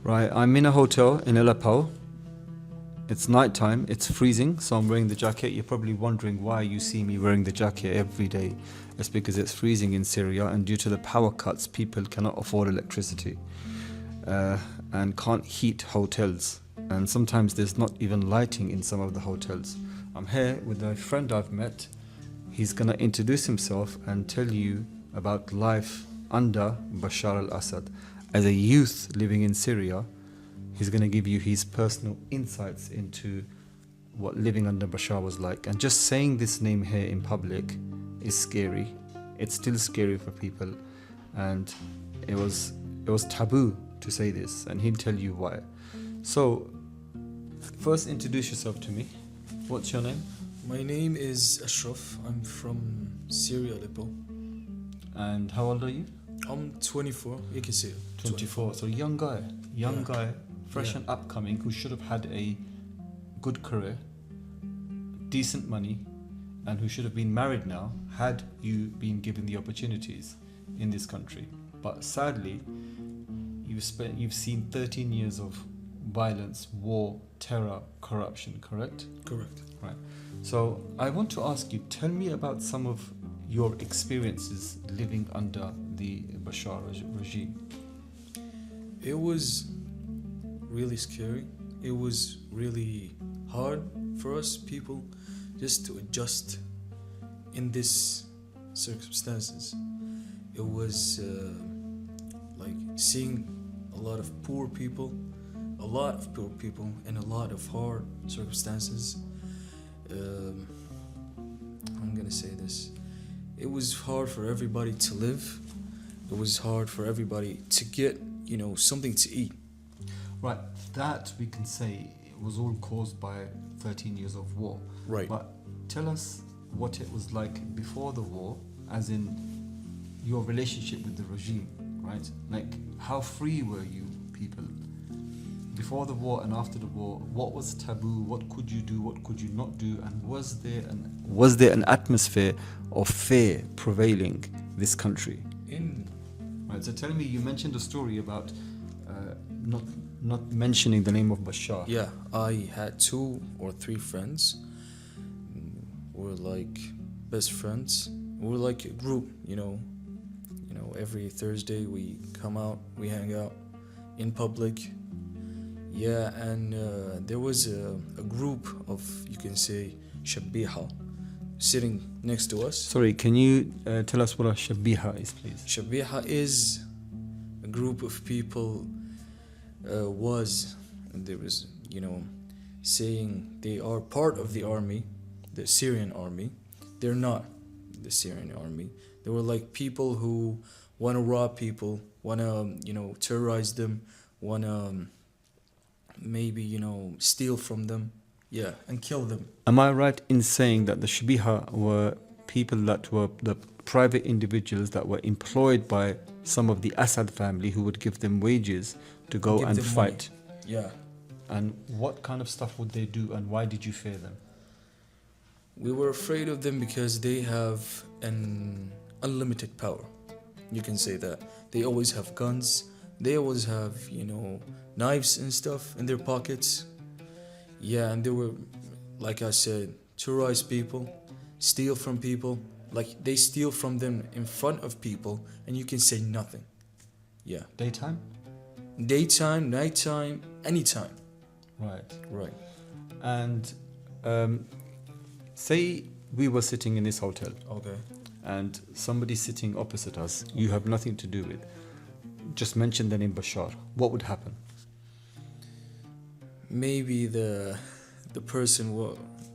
Right, I'm in a hotel in Aleppo. It's nighttime, it's freezing, so I'm wearing the jacket. You're probably wondering why you see me wearing the jacket every day. It's because it's freezing in Syria, and due to the power cuts, people cannot afford electricity and can't heat hotels. And sometimes there's not even lighting in some of the hotels. I'm here with a friend I've met. He's going to introduce himself and tell you about life under Bashar al-Assad. As a youth living in Syria, he's going to give you his personal insights into what living under Bashar was like. And just saying this name here in public is scary. It's still scary for people. And it was taboo to say this, and he'll tell you why. So, first introduce yourself to me. What's your name? My name is Ashraf. I'm from Syria, Aleppo. And how old are you? I'm 24. You can say it. 24. So young guy, fresh and upcoming, who should have had a good career, decent money, and who should have been married now had you been given the opportunities in this country. But sadly, you've seen 13 years of violence, war, terror, corruption, correct? Correct. Right. So I want to ask you, tell me about some of your experiences living under the Bashar regime. It was really scary. It was really hard for us people just to adjust in these circumstances. It was like seeing a lot of poor people in a lot of hard circumstances. I'm gonna say this. It was hard for everybody to live. It was hard for everybody to get, something to eat. Right, that we can say it was all caused by 13 years of war. Right. But tell us what it was like before the war, as in your relationship with the regime, right? Like, how free were you people? Before the war and after the war, what was taboo? What could you do? What could you not do? And was there an atmosphere of fear prevailing this country? Right. So tell me, you mentioned a story about not mentioning the name of Bashar. Yeah, I had 2 or 3 friends. We're like best friends. We're like a group, every Thursday we come out, we hang out in public. Yeah, and there was a group of, you can say, shabiha sitting next to us. Sorry, can you tell us what a shabiha is, please? Shabiha is a group of people there was, saying they are part of the army, the Syrian army. They're not the Syrian army. They were like people who want to rob people, want to, terrorize them, want to maybe, steal from them, and kill them. Am I right in saying that the shabiha were people that were the private individuals that were employed by some of the Assad family who would give them wages to go and fight? Money. Yeah. And what kind of stuff would they do, and why did you fear them? We were afraid of them because they have an unlimited power. You can say that. They always have guns. They always have, knives and stuff in their pockets. Yeah, and they were, like I said, terrorize people, steal from people. Like, they steal from them in front of people, and you can say nothing. Yeah. Daytime? Daytime, nighttime, anytime. Right. And say we were sitting in this hotel. Okay. And somebody sitting opposite us, you have nothing to do with. Just mention the name Bashar. What would happen? Maybe the person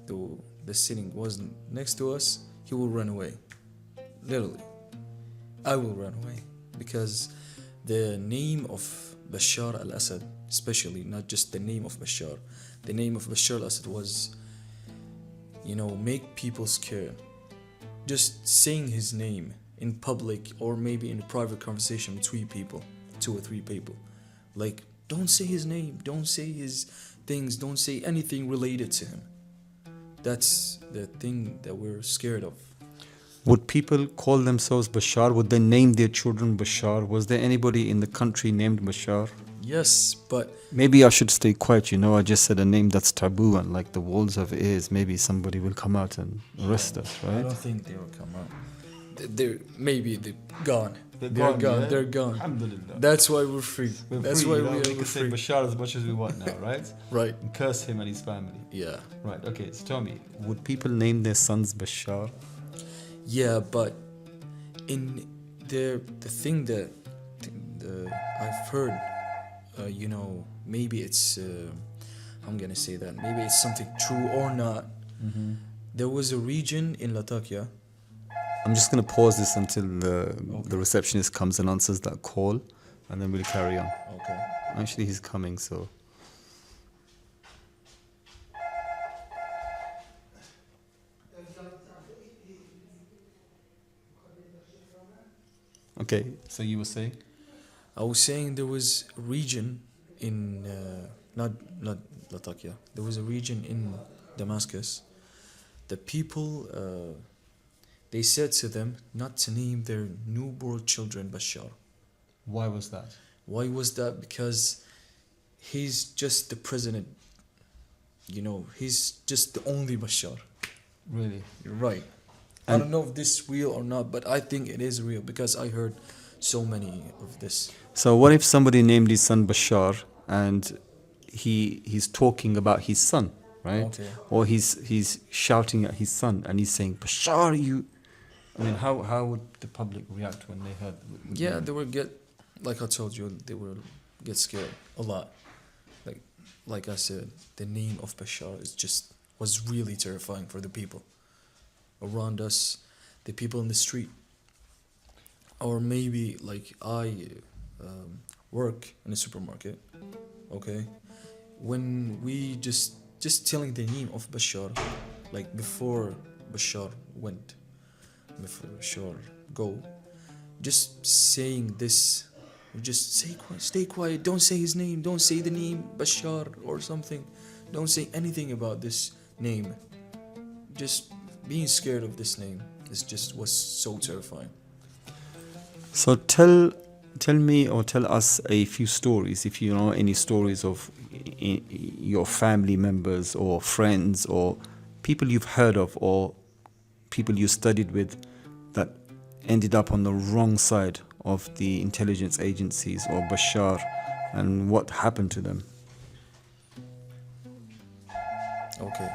the sitting wasn't next to us. He will run away. Literally, I will run away because the name of Bashar al-Assad, especially not just the name of Bashar, the name of Bashar al-Assad was, make people scared. Just saying his name in public or maybe in a private conversation between people, 2 or 3 people, like, don't say his name, don't say his things, don't say anything related to him. That's the thing that we're scared of. Would people call themselves Bashar? Would they name their children Bashar? Was there anybody in the country named Bashar? Yes, but Maybe I should stay quiet. I just said a name that's taboo and like the walls of ears. Maybe somebody will come out and arrest us, I right? don't think they will come out. They're maybe they're gone. They're They're gone, gone. yeah? They're gone. Alhamdulillah. That's why we're free. We're That's free, why we we're can say free. Bashar as much as we want now, right? Right. And curse him and his family. Yeah. Right, okay, so tell me, would people name their sons Bashar? Yeah, but in the thing that I've heard, maybe it's I'm gonna say that maybe it's something true or not. There was a region in Latakia. I'm just going to pause this until the receptionist comes and answers that call, and then we'll carry on. Okay. Actually, he's coming, so. Okay, so you were saying? I was saying there was a region in not Latakia. There was a region in Damascus. The people they said to them not to name their newborn children Bashar. Why was that? Why was that? Because he's just the president. He's just the only Bashar. Really? You're right. I don't know if this is real or not, but I think it is real because I heard so many of this. So what if somebody named his son Bashar and he's talking about his son, right? Okay. Or he's shouting at his son and he's saying, Bashar, you... I mean, how would the public react when they heard... Yeah, they will get, like I told you, they will get scared a lot. Like I said, the name of Bashar was really terrifying for the people around us, the people in the street. Or maybe like I work in a supermarket, okay? When we just telling the name of Bashar, like before Bashar go, just saying this, just stay quiet, don't say his name, don't say the name Bashar or something, don't say anything about this name. Just being scared of this name was so terrifying. So tell me or tell us a few stories, if you know any stories of your family members or friends or people you've heard of or people you studied with that ended up on the wrong side of the intelligence agencies or Bashar, and what happened to them. Okay.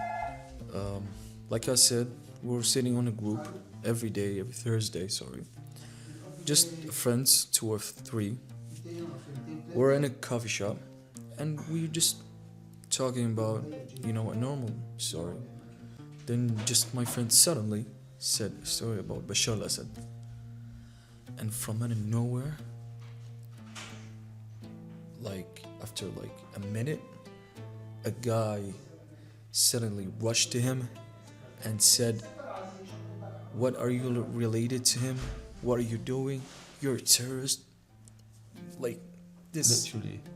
Like I said, we're sitting on a group every Thursday, just friends, 2 or 3. We're in a coffee shop and we're just talking about, a normal story. Then just my friend suddenly said a story about Bashar al-Assad. And from out of nowhere, after a minute, a guy suddenly rushed to him and said, "What are you related to him? What are you doing? You're a terrorist." Like this.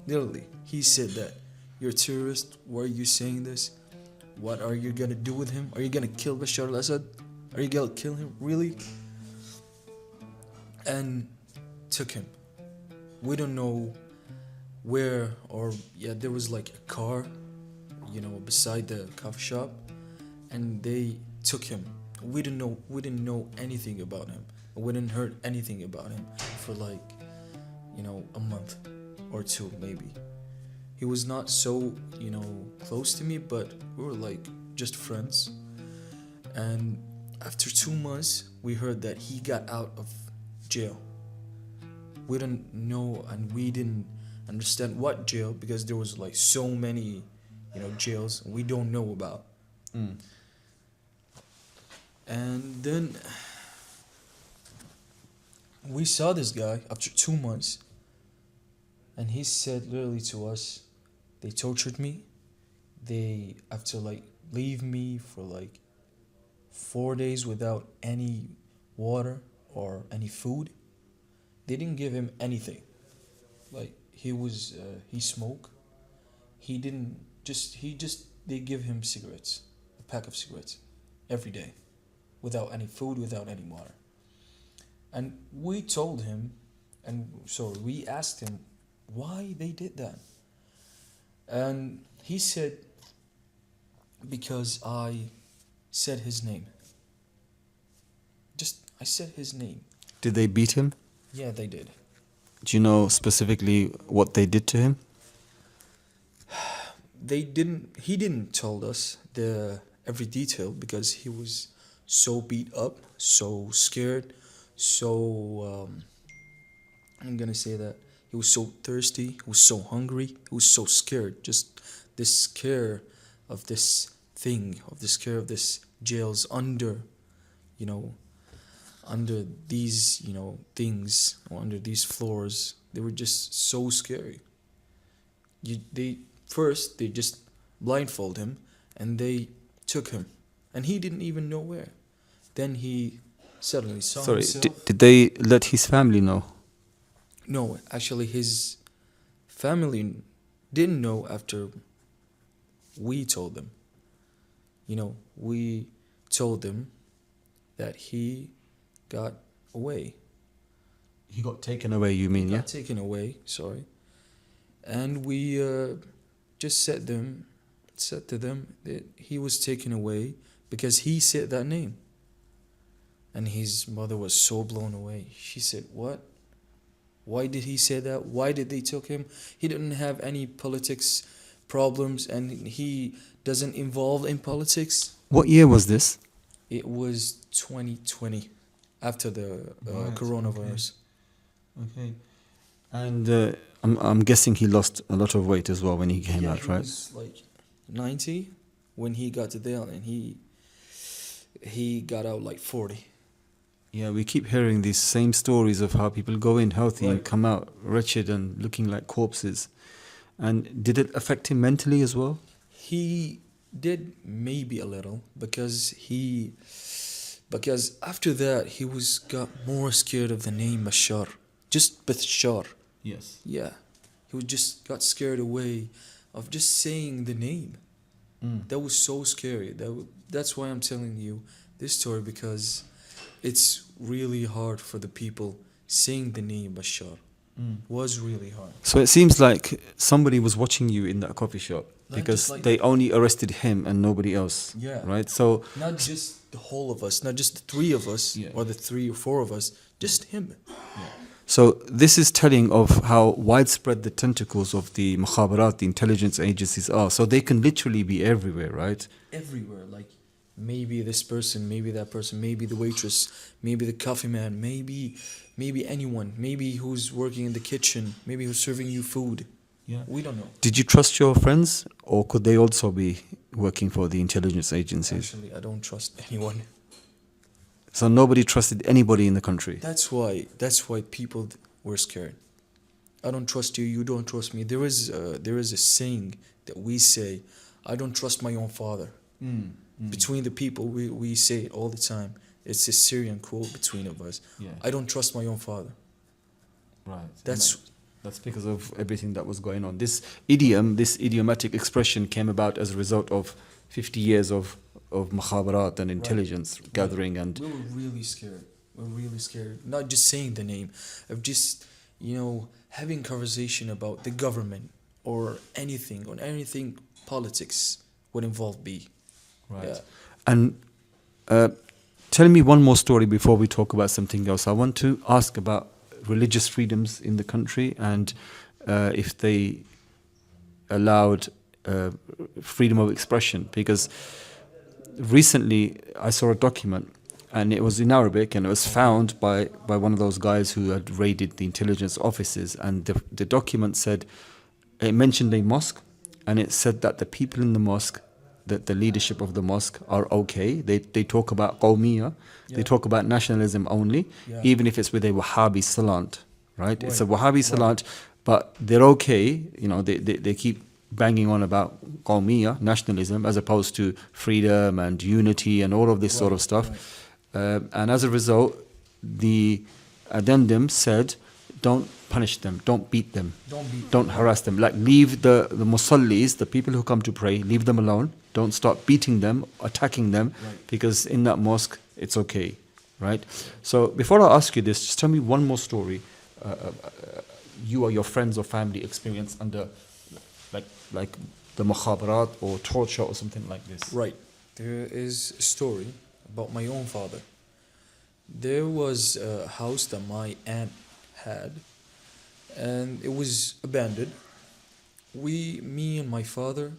Literally. He said that. "You're a terrorist. Why are you saying this? What are you gonna do with him? Are you gonna kill Bashar al-Assad? Are you gonna kill him? Really?" And took him. We don't know where there was a car, beside the coffee shop, and they took him. We didn't know anything about him. We didn't heard anything about him for a month or 2 maybe. He was not so, close to me, but we were just friends. And after 2 months, we heard that he got out of jail. We didn't know and we didn't understand what jail, because there was so many, jails we don't know about. And then we saw this guy after 2 months, and he said literally to us, they tortured me. They have to leave me for 4 days without any water or any food. They didn't give him anything. He smoked. They give him cigarettes, a pack of cigarettes every day, without any food, without any water. And we told him, we asked him, why they did that. And he said, because I said his name. Just, I said his name. Did they beat him? Yeah, they did. Do you know specifically what they did to him? He didn't tell us every detail because he was so beat up, so scared, so, I'm gonna say that he was so thirsty, he was so hungry, he was so scared. Just this scare of this thing, of the scare of this jails under, you know, under these, things, or under these floors. They were just so scary. They just blindfold him and they took him, and he didn't even know where. Then he suddenly saw Sorry, himself. did they let his family know? No, actually, his family didn't know after we told them. We told them that he got away. He got taken away, you mean, yeah? Got taken away, sorry. And we just said to them that he was taken away because he said that name. And his mother was so blown away. She said, "What? Why did he say that? Why did they took him? He didn't have any politics problems and he doesn't involve in politics." What year was this? It was 2020, after the Right, coronavirus. Okay. And I'm guessing he lost a lot of weight as well when he came out, He right? was like 90 when he got to jail, and he got out like 40. Yeah, we keep hearing these same stories of how people go in healthy and Right. come out wretched and looking like corpses. And did it affect him mentally as well? He did maybe a little because after that he got more scared of the name Bashar. Just Bashar. Yes. Yeah. He just got scared away of just saying the name. That was so scary. That's why I'm telling you this story, because it's really hard for the people saying the name Bashar. Was really hard. So it seems like somebody was watching you in that coffee shop Like, because just like- they only arrested him and nobody else. Yeah. Right? So Not just the whole of us, not just the three of us, Yeah. or the 3 or 4 of us, just him. So this is telling of how widespread the tentacles of the mukhabarat, the intelligence agencies are. So they can literally be everywhere, right? Everywhere. Like, maybe this person, maybe that person, maybe the waitress, maybe the coffee man, maybe anyone, maybe who's working in the kitchen, maybe who's serving you food. Yeah. We don't know. Did you trust your friends, or could they also be working for the intelligence agencies? Actually, I don't trust anyone. So nobody trusted anybody in the country. That's why people were scared. I don't trust you, you don't trust me. There is a saying that we say, I don't trust my own father. Between the people, we say it all the time. It's a Syrian quote between of us. Yeah. I don't trust my own father. Right. That's because of everything that was going on. This idiom, this idiomatic expression came about as a result of 50 years of mukhabarat and intelligence gathering and we were really scared. We're really scared. Not just saying the name, of just, having conversation about the government or anything politics would involve B. right. Yeah. And tell me one more story before we talk about something else. I want to ask about religious freedoms in the country and if they allowed freedom of expression, because recently I saw a document and it was in Arabic and it was found by one of those guys who had raided the intelligence offices, and the document said, it mentioned a mosque, and it said that the people in the mosque, that the leadership of the mosque are okay. They talk about qawmiyya, they talk about nationalism only, even if it's with a Wahhabi slant, right? It's a Wahhabi slant, but they're okay, they keep banging on about qawmiyya, nationalism, as opposed to freedom and unity and all of this sort of stuff. And as a result, the addendum said, don't punish them, don't beat them, don't harass them. Like, leave the musallis, the people who come to pray, leave them alone. Don't start beating them, attacking them, because in that mosque, it's okay, right? So before I ask you this, just tell me one more story. you or your friends or family experience under like the mukhabarat or torture or something like this? Right. There is a story about my own father. There was a house that my aunt had, and it was abandoned. Me and my father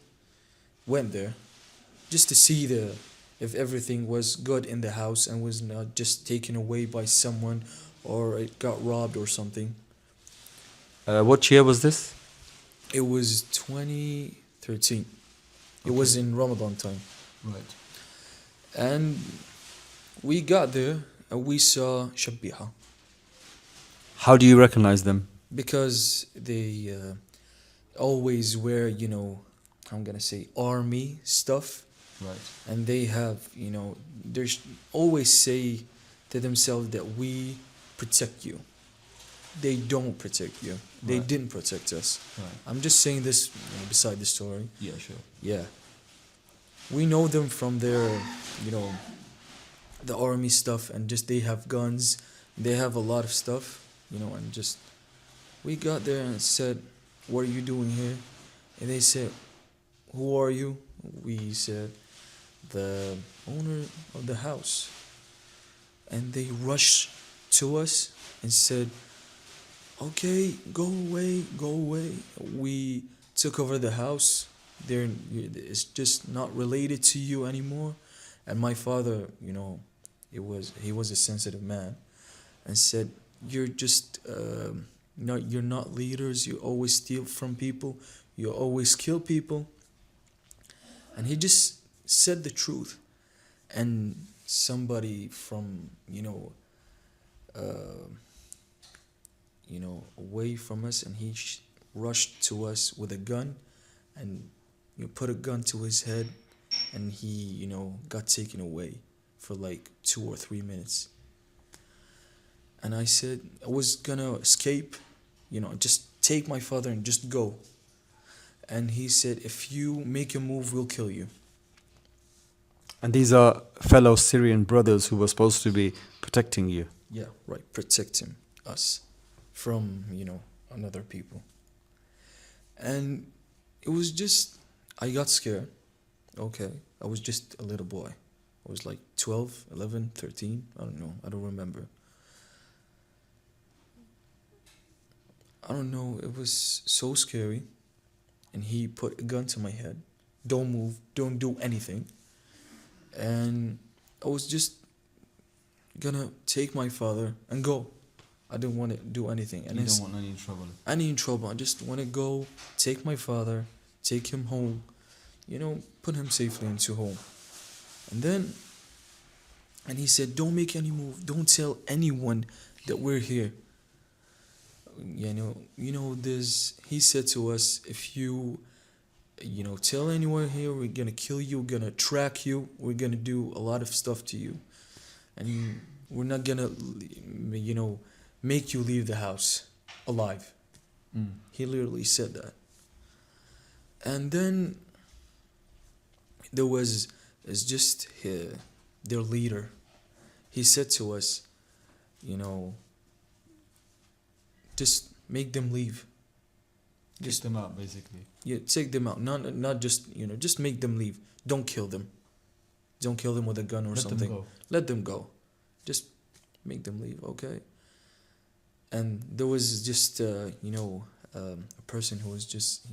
went there just to see if everything was good in the house and was not just taken away by someone or it got robbed or something. What year was this? It was 2013. It was in Ramadan time. Right. And we got there and we saw Shabbiha How do you recognize them? because they always wear, I'm gonna say army stuff, Right. and they have, they always say to themselves that we protect you. They don't protect you. They Right. didn't protect us. Right. I'm just saying this beside the story. Yeah, sure. Yeah. We know them from their, the army stuff, and just they have guns. They have a lot of stuff, and just we got there and said, "What are you doing here?" And they said, "Who are you?" We said, "The owner of the house." And they rushed to us and said, "Okay, go away, go away." We took over the house. It's just not related to you anymore. And my father, he was a sensitive man, and said, "You're just you're not leaders. You always steal from people. You always kill people." And he just said the truth. And somebody from away from us, and he rushed to us with a gun, and put a gun to his head, and he got taken away for like 2 or 3 minutes. And I said I was gonna escape, just take my father and just go. And he said, "If you make a move, we'll kill you." And these are fellow Syrian brothers who were supposed to be protecting you. Yeah, right. Protecting us from, another people. And it was just, I got scared. Okay. I was just a little boy. I was like 12, 11, 13. I don't know. I don't remember. I don't know. It was so scary. And he put a gun to my head. Don't move. Don't do anything. And I was just gonna take my father and go. I didn't want to do anything. And You don't want any trouble. any in trouble. I just want to go, take my father, take him home, put him safely into home. And he said, "Don't make any move. Don't tell anyone that we're here." He said to us, "If you, tell anyone here, we're gonna kill you, we're gonna track you, we're gonna do a lot of stuff to you. And we're not gonna, make you leave the house alive." He literally said that. And then there was just their leader. He said to us, just make them leave. Just them out, basically. Yeah, take them out. Not just just make them leave. Don't kill them. Don't kill them with a gun or something. Let them go. Let them go. Just make them leave, okay? And there was just a person who was just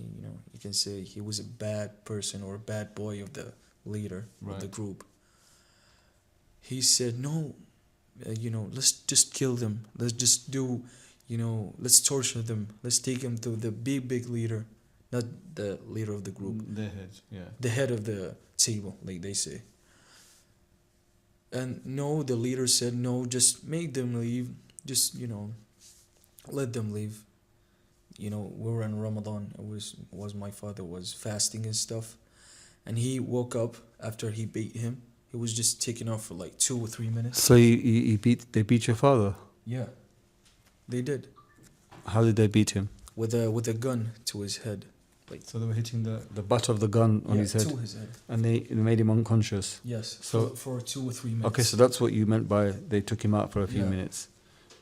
you can say he was a bad person or a bad boy of the leader of the group. He said, "No, let's just kill them. Let's just do, let's torture them. Let's take them to the big leader, not the leader of the group. The head, yeah. The head of the table, like they say." And no, the leader said, "No, just make them leave. Just, let them leave." We were in Ramadan. It was my father was fasting and stuff. And he woke up after he beat him. He was just taken off for like 2 or 3 minutes. So they beat your father? Yeah, they did. How did they beat him? With a gun to his head. So they were hitting the butt of the gun on his head? To his head. And they made him unconscious? Yes, So for 2 or 3 minutes. Okay, so that's what you meant by they took him out for a few minutes.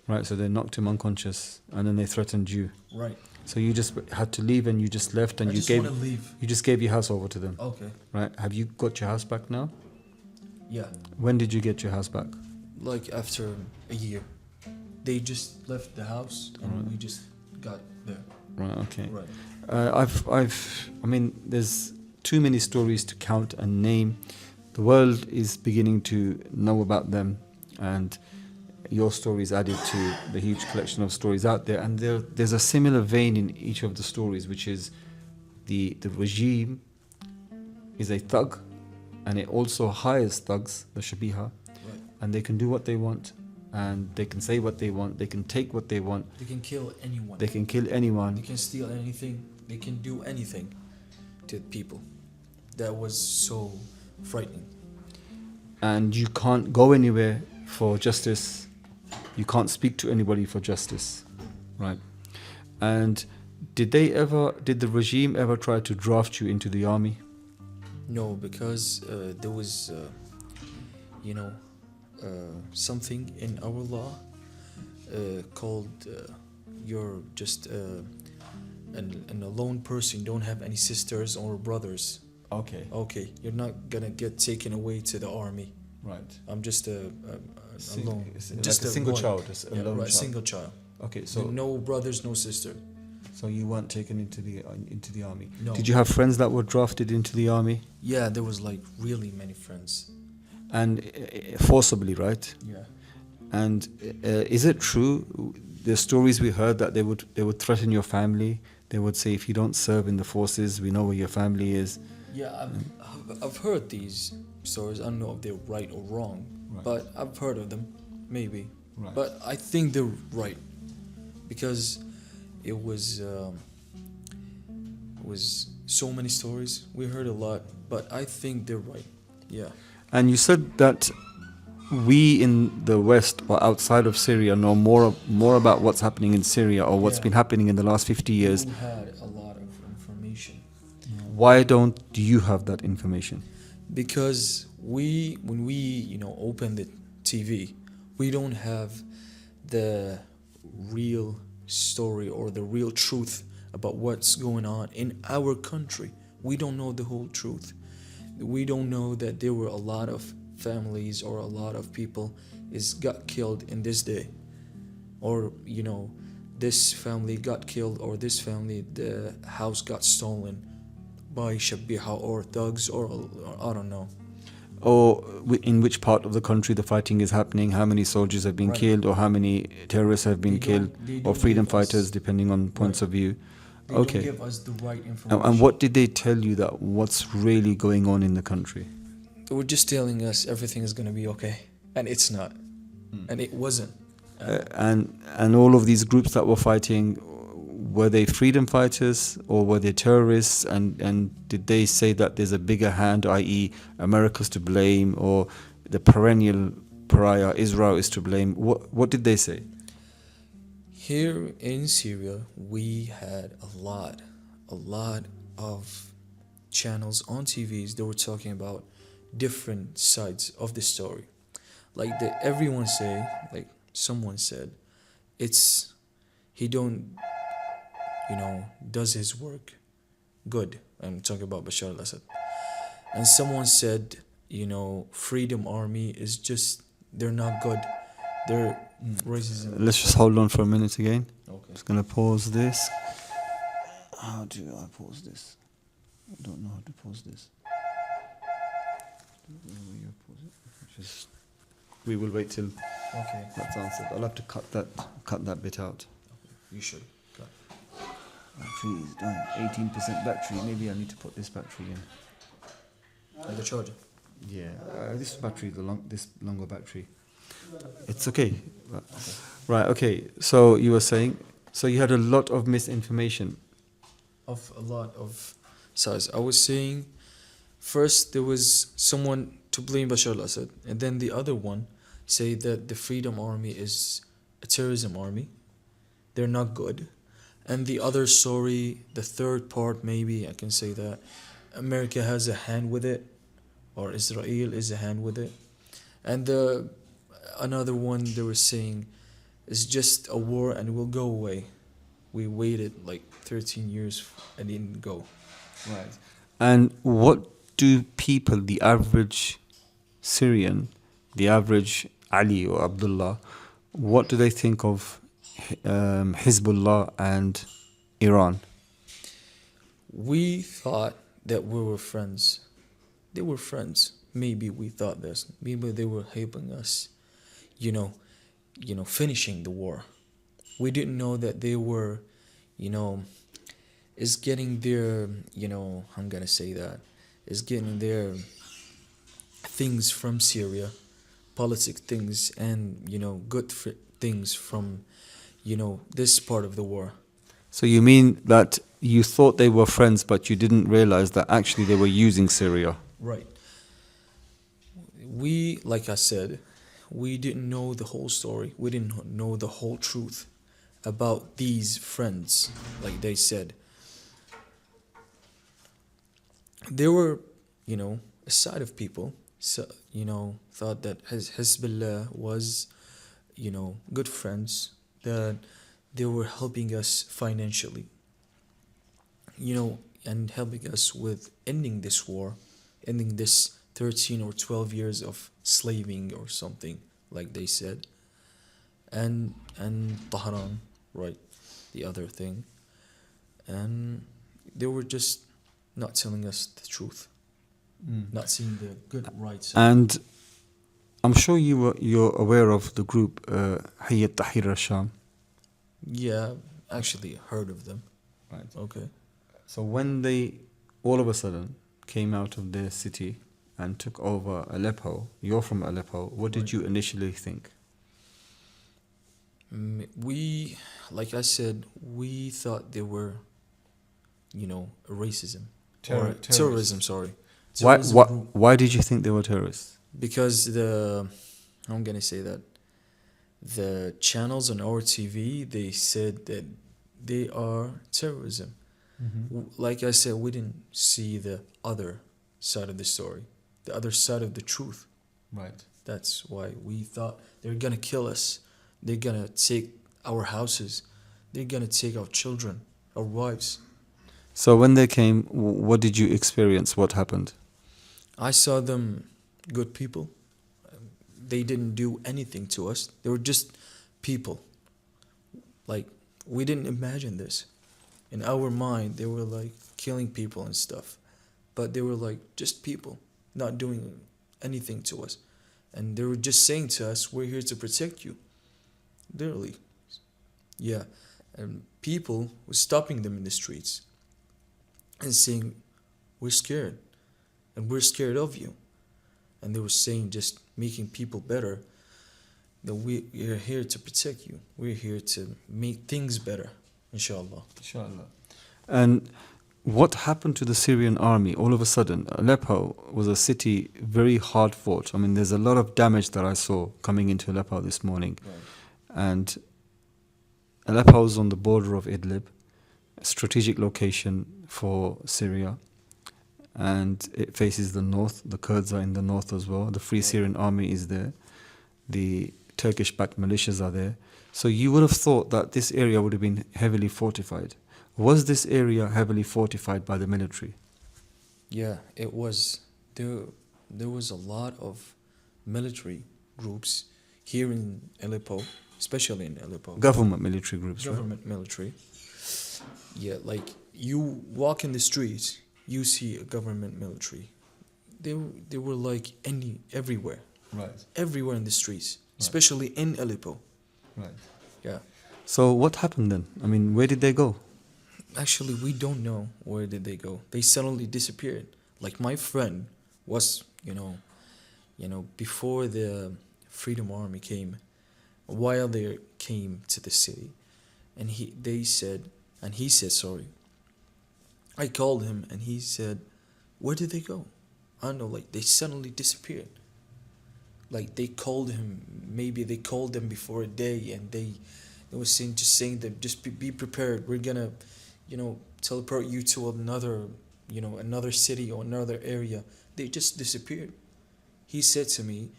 Right, so they knocked him unconscious and then they threatened you. Right. So you just had to leave and you just left and I you just gave want to leave. you just gave your house over to them. Okay. Right? Have you got your house back now? Yeah. When did you get your house back? Like after a year. They just left the house and Alright. we just got there. Right, okay. Right. I mean, there's too many stories to count and name. The world is beginning to know about them, and your story is added to the huge collection of stories out there. And there's a similar vein in each of the stories, which is the regime is a thug, and it also hires thugs, the shabiha, Right. and they can do what they want, and they can say what they want, they can take what they want, They can kill anyone. they can kill They anyone. can steal anything. They can do anything to people. That was so frightening. And you can't go anywhere for justice. You can't speak to anybody for justice, right? And did the regime ever try to draft you into the army? No, because there was, something in our law called you're just an alone person. You don't have any sisters or brothers. Okay, Okay, you're not gonna get taken away to the army. right. I'm just alone. Like Just a single boy. child, a Yeah, lone right, child. single child. Okay, so No brothers, no sister. so you weren't taken into the army. No. Did you have friends that were drafted into the army Yeah, there was like really many friends. and forcibly, right? Yeah. And is it true? The stories we heard that they would threaten your family. They would say, if you don't serve in the forces, we know where your family is. Yeah, I've heard these stories. I don't know if they're right or wrong, Right. but I've heard of them, maybe. Right. But I think they're right because it was so many stories. We heard a lot, but I think they're right. Yeah. And you said that we in the West or outside of Syria know more about what's happening in Syria or what's Yeah. been happening in the last 50 years. You had a lot of information. Why don't you have that information? Because when we open the TV, we don't have the real story or the real truth about what's going on in our country. We don't know the whole truth. We don't know that there were a lot of families or a lot of people got killed in this day, or this family got killed, or this family, the house got stolen by shabiha or thugs, or I don't know. Or in which part of the country the fighting is happening, how many soldiers have been Right. killed, or how many terrorists have been They killed, don't- they or don't freedom give us- fighters, depending on points Right. of view. They Okay. don't give us the right information. And what did they tell you that what's really going on in the country? They were just telling us everything is gonna be okay, and it's not, and it wasn't. And all of these groups that were fighting, were they freedom fighters or were they terrorists? And did they say that there's a bigger hand, i.e., America's to blame, or the perennial pariah Israel is to blame? What did they say? Here in Syria, we had a lot of channels on TVs that were talking about different sides of the story. Like everyone say, like someone said, it's he don't, does his work good. I'm talking about Bashar al-Assad. And someone said, Freedom Army is just, they're not good. They're racism. Let's just hold on for a minute again. Okay. Just gonna pause this. How do I pause this? I don't know how to pause this. We will wait till Okay. that's answered. I'll have to cut that bit out. You should. Go. Battery is dying. 18% battery. Maybe I need to put this battery in. And the charger. Yeah, this battery, this longer battery. It's okay. Right. Okay. So you were saying, so you had a lot of misinformation. Of a lot of sides. I was saying, first there was someone to blame Bashar al-Assad, and then the other one say that the Freedom Army is a terrorism army. They're not good. And the other story, the third part, maybe I can say that America has a hand with it, or Israel is a hand with it. And another one, they were saying it's just a war and it will go away. We waited like 13 years and it didn't go. Right. And what do people, the average Syrian, the average Ali or Abdullah, what do they think of Hezbollah and Iran? We thought that we were friends. They were friends. Maybe we thought this. Maybe they were helping us, you know, finishing the war. We didn't know that they were, you know, is getting their, I'm gonna say that, is getting their things from Syria, politic things, and good things from, this part of the war. So you mean that you thought they were friends, but you didn't realize that actually they were using Syria? Right. We, like I said, we didn't know the whole story. We didn't know the whole truth about these friends, like they said. There were, a side of people, so, thought that Hezbollah was, good friends, that they were helping us financially, and helping us with ending this war, ending this 13 or 12 years of slaving or something, like they said. And Tehran, right, the other thing. And they were just not telling us the truth, not seeing the good right side. And I'm sure you're aware of the group Hayat Tahrir al-Sham. Yeah, actually heard of them. Right. Okay. So when they all of a sudden came out of their city and took over Aleppo, you're from Aleppo, what did Right. you initially think? We, like I said, we thought they were, racism or terrorism. Sorry, terrorism group. Why did you think they were terrorists? Because I'm gonna say that the channels on our TV, they said that they are terrorism. Like I said, we didn't see the other side of the story, the other side of the truth. Right. That's why we thought they're gonna kill us. They're gonna take our houses. They're gonna take our children, our wives. So when they came, what did you experience? What happened? I saw them good people. They didn't do anything to us. They were just people. Like, we didn't imagine this. In our mind, they were like killing people and stuff. But they were like just people, not doing anything to us. And they were just saying to us, we're here to protect you. Literally. Yeah. And people were stopping them in the streets and saying, we're scared. And we're scared of you. And they were saying, just making people better, that we are here to protect you. We're here to make things better, inshallah. Inshallah. And what happened to the Syrian army? All of a sudden, Aleppo was a city very hard fought. I mean, there's a lot of damage that I saw coming into Aleppo this morning. Right. And Aleppo is on the border of Idlib, a strategic location for Syria. And it faces the north. The Kurds are in the north as well. The Free Syrian Army is there. The Turkish-backed militias are there. So you would have thought that this area would have been heavily fortified. Was this area heavily fortified by the military? Yeah, it was. There was a lot of military groups here in Aleppo, especially in Aleppo. Government military groups, Government military. Yeah, like you walk in the streets, you see a government military. They were like everywhere. Right. Everywhere in the streets, especially in Aleppo. Right. Yeah. So what happened then? I mean, where did they go? Actually, we don't know where did they go. They suddenly disappeared. Like my friend was, before the Freedom Army came, while they came to the city, and he said sorry. I called him and he said, where did they go? I don't know, like they suddenly disappeared. Like they called him, maybe they called them before a day and they were saying that just be prepared. We're gonna, teleport you to another city or another area. They just disappeared. He said to me,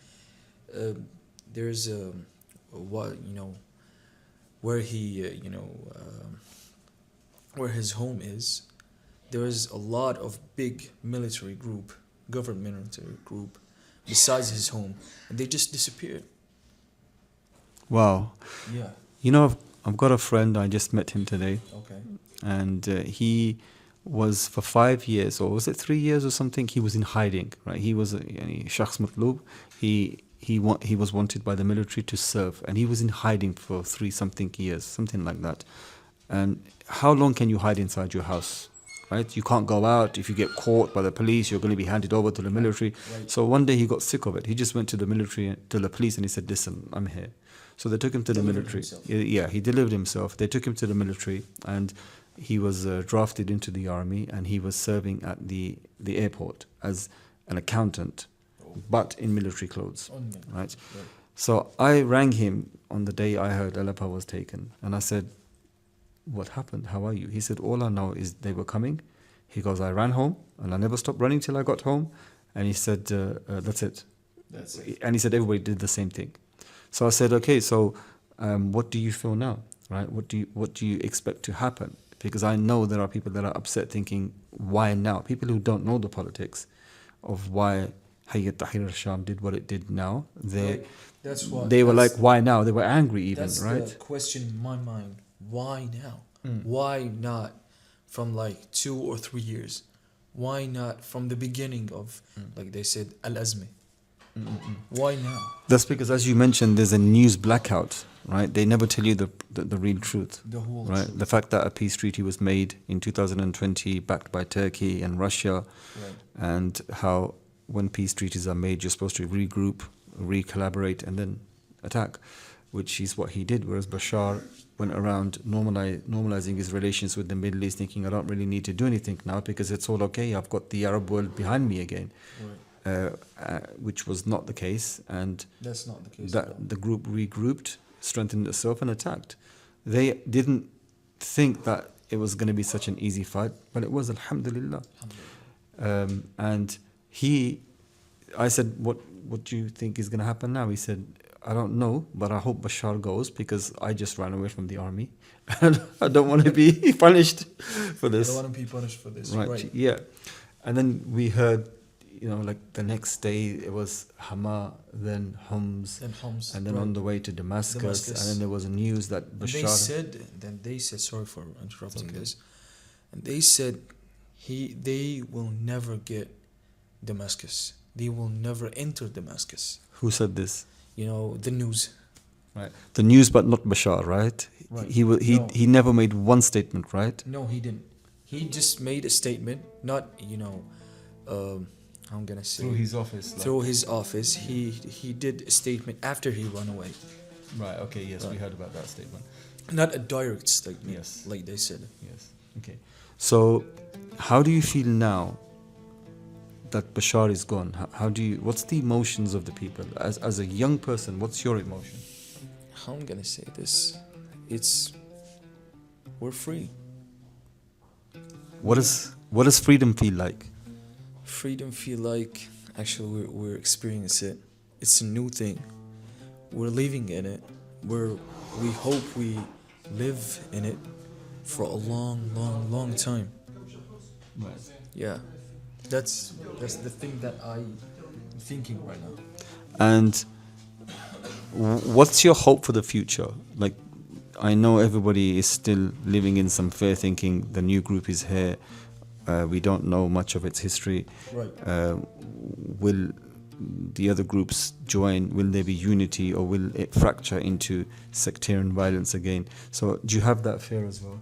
there's where he, where his home is, there is a lot of big military group, government military group, besides his home, and they just disappeared. Wow. Yeah. You know, I've got a friend, I just met him today, Okay. and he was for 5 years, or was it 3 years or something, he was in hiding, right? He was a shakhs matloob. He was wanted by the military to serve, and he was in hiding for 3 something years, something like that. And how long can you hide inside your house, right? You can't go out. If you get caught by the police, you're going to be handed over to the military. Right. So one day he got sick of it. He just went to the military, to the police, and he said, "Listen, I'm here." So they took him to the Delivered military. himself. Yeah, he delivered himself. They took him to the military, and he was drafted into the army, and he was serving at the airport as an accountant, but in military clothes, Oh, no. right? Right. So I rang him on the day I heard Aleppo was taken, and I said, "What happened? How are you?" He said, "All I know is they were coming." He goes, "I ran home, and I never stopped running till I got home." And he said, "That's it." That's it. And he said everybody did the same thing. So I said, "Okay, so what do you feel now, right? What do you expect to happen?" Because I know there are people that are upset, thinking, "Why now?" People who don't know the politics of why Hayat Tahrir al-Sham did what it did now. Right. That's what They were like, that's- "Why now?" They were angry, even, That's right? the question in my mind. Why now? Mm. Why not from like 2 or 3 years? Why not from the beginning of, like they said, al-Azmi? Why now? That's because, as you mentioned, there's a news blackout, right? They never tell you the real truth, The whole right? truth. The fact that a peace treaty was made in 2020, backed by Turkey and Russia, Right. and how when peace treaties are made, you're supposed to regroup, re-collaborate, and then attack, which is what he did. Whereas Bashar went around normalizing his relations with the Middle East, thinking, "I don't really need to do anything now because it's all okay. I've got the Arab world behind me again," Right. which was not the case. And That's not the case. at all. that the group regrouped, strengthened itself, and attacked. They didn't think that it was going to be such an easy fight, but it was, alhamdulillah. And I said, what do you think is going to happen now? He said, "I don't know, but I hope Bashar goes because I just ran away from the army and I don't want to be punished for I this." don't want to be punished for this. Right. Right. Yeah. And then we heard, like the next day it was Hama, then Homs, And Homs. and then right. on the way to Damascus, Damascus. and then there was news that And Bashar. they said, sorry for interrupting okay. this, and they said they will never get Damascus. They will never enter Damascus. Who said this? The news. Right. The news, but not Bashar, right? Right. He No. he never made one statement, right? No, he didn't. He just made a statement, not, I'm gonna say office. through his office. He did a statement after he ran away. Right. Okay. Yes, we Right. heard about that statement. Not a direct statement, Yes. like they said. Yes. Okay. So, how do you feel now that Bashar is gone? What's the emotions of the people? As a young person, what's your emotion? How I'm gonna say this? We're free. What does freedom feel like? Freedom feel like, actually we're experiencing it. It's a new thing. We're living in it. We hope we live in it for a long time. Right. Yeah. That's the thing that I'm thinking right now. And what's your hope for the future? Like, I know everybody is still living in some fear, thinking the new group is here. We don't know much of its history. Right. Will the other groups join? Will there be unity, or will it fracture into sectarian violence again? So do you have that fear as well?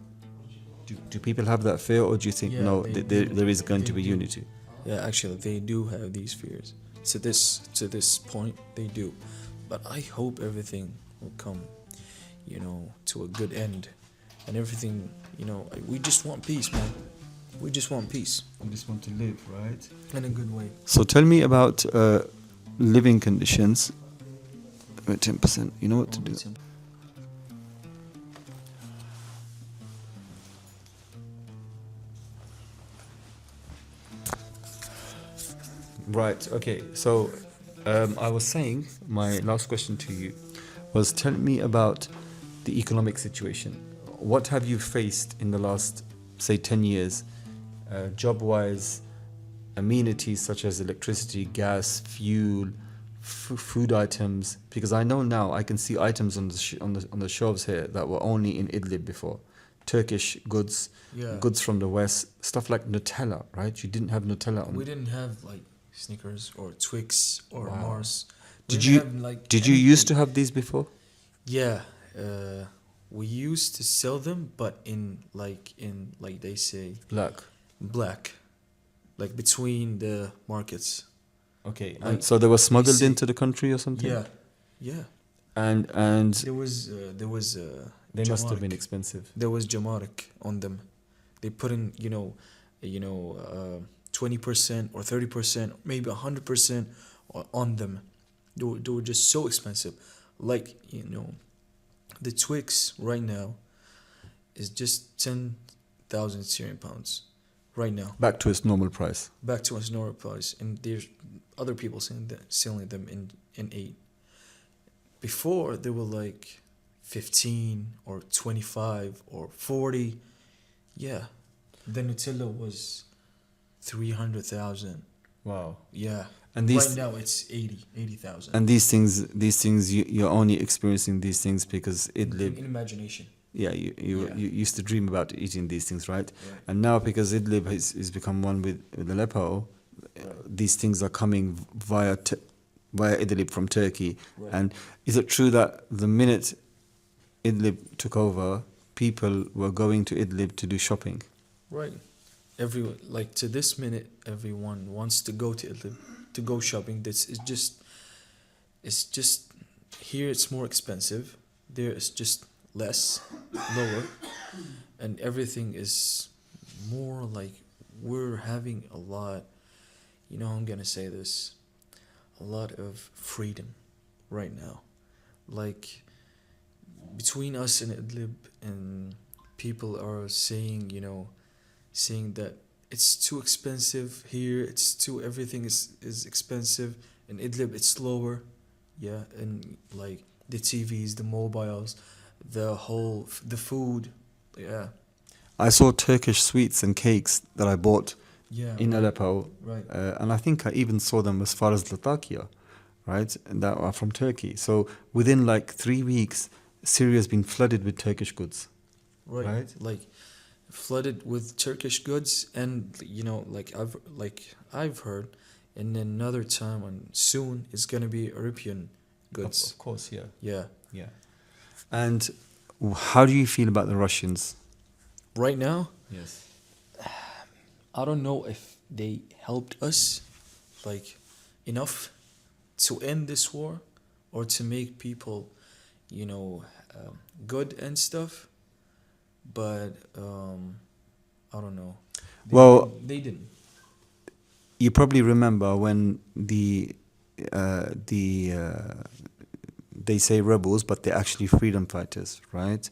Do people have that fear, or do you think, Yeah, no, they there is going to they be do. unity? Yeah, actually they do have these fears. To this point they do. But I hope everything will come, to a good end. And everything, we just want peace, man. We just want peace. We just want to live, right? In a good way. So tell me about living conditions. 10%. You know what to do. Right. Okay. So I was saying, my last question to you was, tell me about the economic situation. What have you faced in the last, say, 10 years, job-wise, amenities such as electricity, gas, fuel, food items? Because I know now I can see items on the shelves here that were only in Idlib before. Turkish goods, Yeah. goods from the West, stuff like Nutella, right? You didn't have Nutella on. We didn't have like Snickers or Twix or Wow. Mars. Did you did you used to have these before? Yeah, we used to sell them, but in like they say black, like between the markets. Okay, Like, and so they were smuggled say- into the country or something. Yeah, yeah. And There was they must have been Jamarik. expensive. There was Jamarik on them. They put in 20% or 30%, maybe 100% on them. They were just so expensive. Like the Twix right now is just 10,000 Syrian pounds. Right now, Back to its normal price. back to its normal price, and there's other people selling them in 8. Before they were like 15 or 25 or 40. Yeah, the Nutella was 300,000. Wow. Yeah, And these right now it's 80,000. and these things you're only experiencing these things because Idlib. in imagination. Yeah, you Yeah. used to dream about eating these things, right? Right. And now because Idlib has become one with Aleppo, these things are coming via Idlib from Turkey. Right. And is it true that the minute Idlib took over, people were going to Idlib to do shopping? Right. Everyone, like to this minute, everyone wants to go to Idlib to go shopping. It's just here. It's more expensive. There, it's just less, lower, and everything is more like we're having a lot. I'm gonna say this, a lot of freedom right now, like between us and Idlib, and people are saying that it's too expensive here. It's too everything is expensive. In Idlib, it's lower, yeah, and like the TVs, the mobiles, the food, yeah, I saw Turkish sweets and cakes that I bought yeah, in Aleppo, right, and I think I even saw them as far as Latakia, right? And that are from Turkey. So within like 3 weeks, Syria's been flooded with Turkish goods. right, Right. like flooded with Turkish goods, and I've heard, and another time and soon it's gonna be European goods. Of course, yeah. Yeah, Yeah. And how do you feel about the Russians? right now Yes. I don't know if they helped us like enough to end this war or to make people, good and stuff. But I don't know. Well- they didn't. You probably remember when they say rebels, but they're actually freedom fighters, right?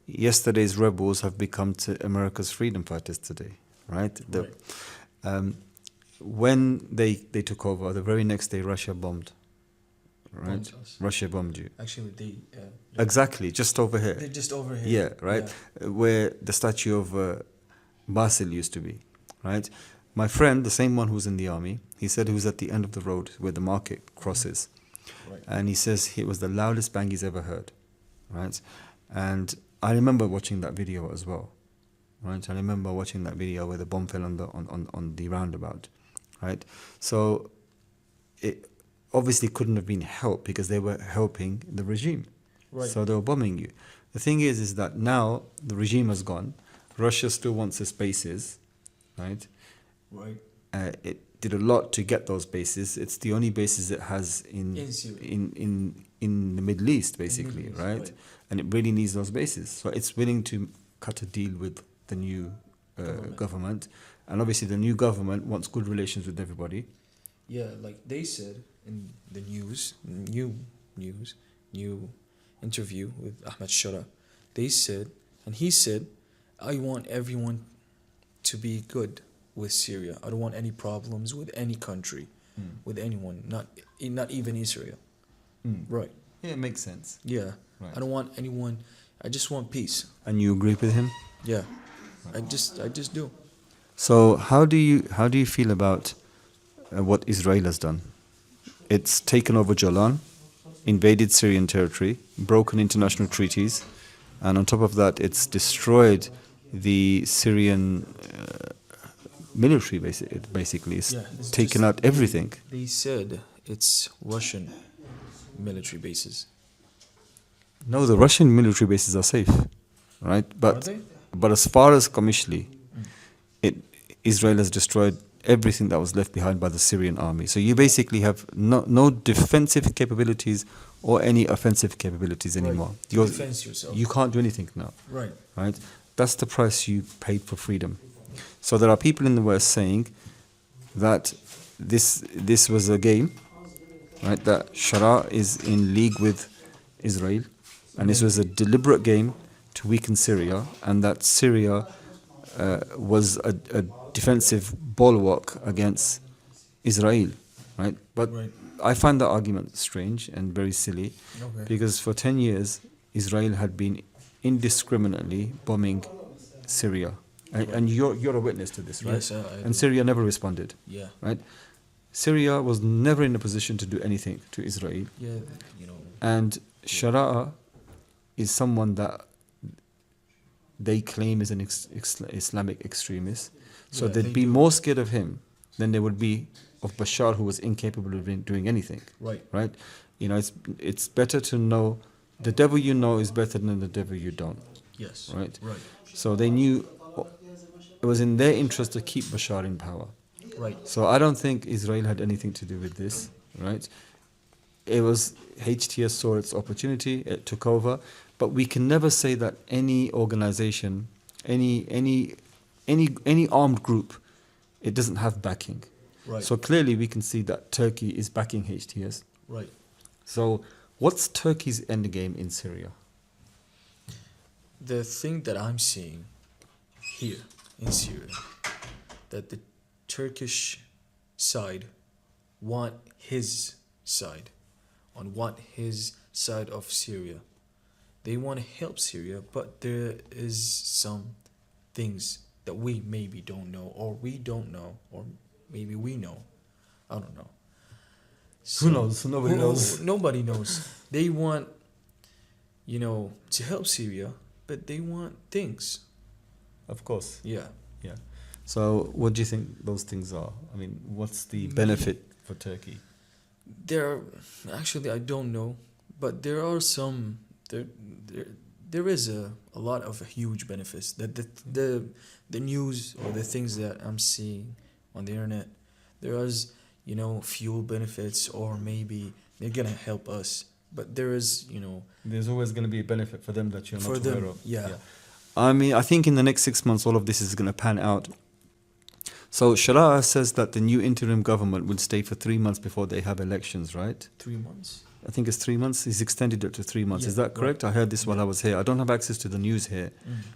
Yesterday's rebels have become to America's freedom fighters today, right? Right. When they took over, the very next day Russia bombed, right? Bombed us. Russia bombed you. Actually, Exactly, just over here. they're just over here. Yeah, right? Where the statue of Basil used to be, right? My friend, the same one who's in the army, he said he was at the end of the road where the market crosses. Right. And he says it was the loudest bang he's ever heard, right? And I remember watching that video as well, right? I remember watching that video where the bomb fell on the roundabout, right? So it obviously couldn't have been helped because they were helping the regime. Right. So they were bombing you. The thing is that now the regime has gone. Russia still wants its bases, right? Right. It did a lot to get those bases. It's the only bases it has In Syria. in the Middle East, basically, Middle East, right? right. And it really needs those bases. So it's willing to cut a deal with the new government. And obviously the new government wants good relations with everybody. Yeah, like they said in the new interview with Ahmed Shara, they said, and he said, I want everyone to be good with Syria. I don't want any problems with any country, with anyone, not even Israel. Mm. Right. Yeah, it makes sense. Yeah. Right. I don't want anyone I just want peace. And you agree with him? Yeah, I just do. So how do you feel about what Israel has done? It's taken over Jolan, invaded Syrian territory, broken international treaties, and on top of that, it's destroyed the Syrian military. Basically, it's Yeah, it's taken just- out everything. They said it's Russian military bases. No, the Russian military bases are safe, right? But they? but as far as commercially, Israel has destroyed everything that was left behind by the Syrian army. So you basically have no defensive capabilities or any offensive capabilities anymore. Right. To You're- defense yourself. You can't do anything now, Right. right? That's the price you paid for freedom. So there are people in the West saying that this was a game, right? That Sharia is in league with Israel, and this was a deliberate game to weaken Syria, and that Syria was a defensive bulwark against Israel, right? But Right. I find that argument strange and very silly, Okay. because for 10 years Israel had been indiscriminately bombing Syria, and you're a witness to this, right? Yes, I And do. Syria never responded, Yeah. right? Syria was never in a position to do anything to Israel, Yeah. You know. and Sharia is someone that they claim is an Islamic extremist. So Yeah, they'd they be do. more scared of him than they would be of Bashar, who was incapable of doing anything. Right. Right? You know, it's better to know the devil you know is better than the devil you don't. Yes. Right? Right. So they knew it was in their interest to keep Bashar in power. Right. So I don't think Israel had anything to do with this, right? It was HTS saw its opportunity, it took over, but we can never say that any organization, any armed group, it doesn't have backing. Right. So clearly we can see that Turkey is backing HTS. Right. So what's Turkey's end game in Syria? The thing that I'm seeing here in Syria, that the Turkish side want his side, want his side of Syria. They want to help Syria, but there is some things that we maybe don't know, or we don't know, or maybe we know. I don't know. Who knows? Nobody knows. Nobody knows. They want, to help Syria, but they want things. Of course. Yeah. Yeah. So what do you think those things are? I mean, what's the benefit for Turkey? Actually, I don't know, but there are some. There is a lot of huge benefits that the news or the things that I'm seeing on the internet. There is fuel benefits, or maybe they're gonna help us. But there is There's always going to be a benefit for them that you're for not them. aware of. Yeah. I mean, I think in the next 6 months, all of this is going to pan out. So Sharia says that the new interim government will stay for 3 months before they have elections, right? 3 months. I think it's 3 months. He's extended it to 3 months. Yeah, Is that correct? I heard this while I was here. I don't have access to the news here,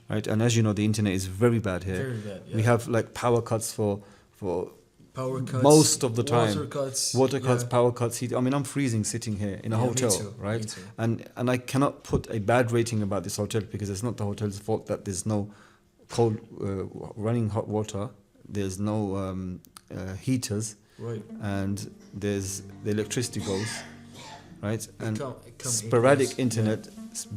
right? And as you know, the internet is very bad here. Very bad. Yeah. We have like power cuts for power cuts most of the time. water cuts. Power cuts, heat. I mean, I'm freezing sitting here in a Yeah, me hotel, too, right? me too. And I cannot put a bad rating about this hotel, because it's not the hotel's fault that there's no cold running hot water. There's no heaters, Right. and there's the electricity goes, right? And come sporadic in, internet,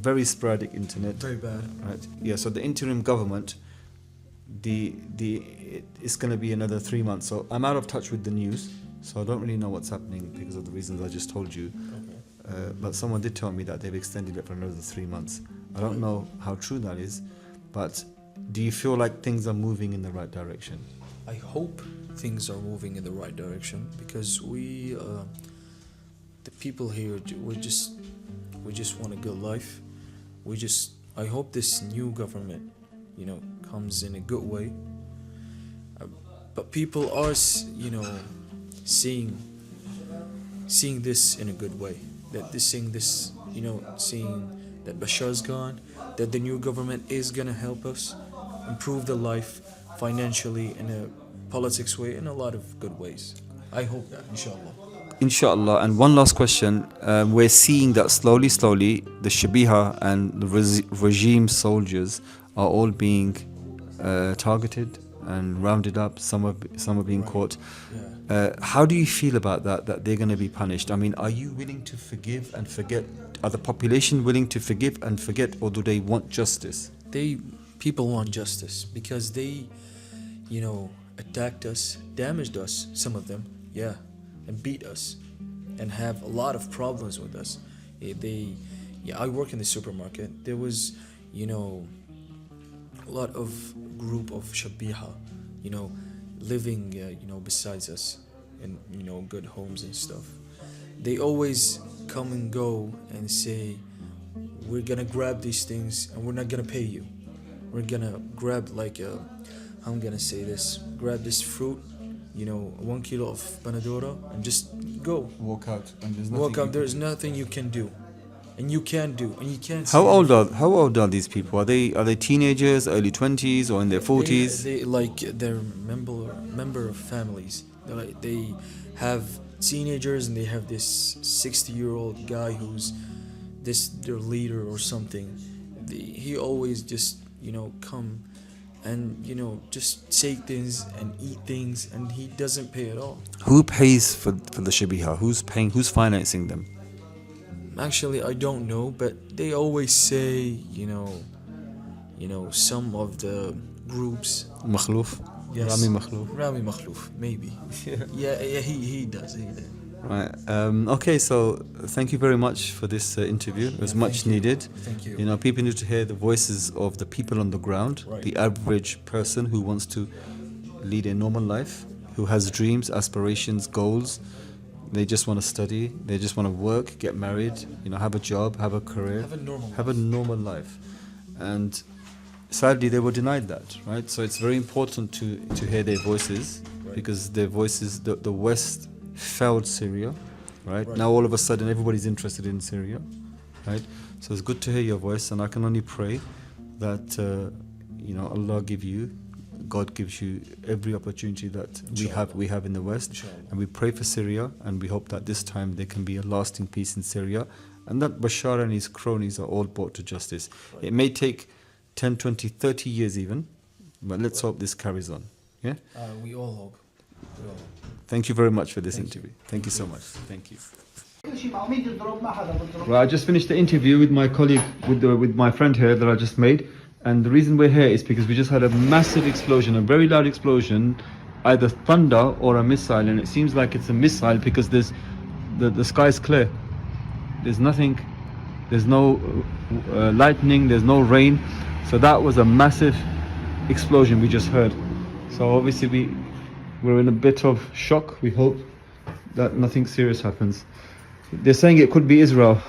very sporadic internet, Very bad. right? Yeah. So the interim government, it's going to be another 3 months. So I'm out of touch with the news, so I don't really know what's happening because of the reasons I just told you. Okay. But someone did tell me that they've extended it for another 3 months. I don't know how true that is, but do you feel like things are moving in the right direction? I hope things are moving in the right direction, because we, the people here, we just want a good life. I hope this new government, comes in a good way. But people are, seeing this in a good way. Seeing that Bashar's gone, that the new government is gonna help us improve the life financially, in a politics way, in a lot of good ways. I hope that, inshallah. Inshallah. And one last question. We're seeing that slowly, the Shabiha and the regime soldiers are all being targeted and rounded up. Some are being caught. Yeah. How do you feel about that? That they're going to be punished? I mean, are you willing to forgive and forget? Are the population willing to forgive and forget, or do they want justice? People want justice because they, attacked us, damaged us, some of them, yeah, and beat us, and have a lot of problems with us. I work in the supermarket. There was, a lot of group of Shabiha, living, besides us, in good homes and stuff. They always come and go and say, we're gonna grab these things and we're not gonna pay you. We're gonna grab I'm gonna say this, grab this fruit, 1 kilo of Panadora and just go. Walk out. And There's nothing you can do. And you can't do. And you can't How old are these people? Are they teenagers, early 20s, or in their 40s? They're member of families. They have teenagers and they have this 60-year-old guy who's their leader or something. He always just come and just take things and eat things, and he doesn't pay at all. Who pays for the Shabiha? Who's paying? Who's financing them? Actually, I don't know, but they always say some of the groups. Makhloof? Yes. Rami Makhloof, maybe. Yeah, he does. Right. Okay, so thank you very much for this interview. It was much needed. Thank you. People need to hear the voices of the people on the ground, Right. the average person who wants to lead a normal life, who has dreams, aspirations, goals. They just want to study, they just want to work, get married, have a job, have a career, Have a normal life. And sadly, they were denied that, right? So it's very important to hear their voices, Right. because their voices, the West failed Syria, right? Right. Now all of a sudden everybody's interested in Syria, right? So it's good to hear your voice, and I can only pray that God gives you every opportunity that we have in the West. Inshallah. And we pray for Syria, and we hope that this time there can be a lasting peace in Syria, and that Bashar and his cronies are all brought to justice. Right. It may take 10, 20, 30 years even, but let's hope this carries on. Yeah? We all hope. Thank you very much for this interview. Thank you so much. Thank you. Right, I just finished the interview with my colleague, with my friend here that I just made. And the reason we're here is because we just had a massive explosion, a very loud explosion, either thunder or a missile. And it seems like it's a missile because the sky is clear. There's nothing, there's no lightning, there's no rain. So that was a massive explosion we just heard. So obviously we're in a bit of shock. We hope that nothing serious happens. They're saying it could be Israel.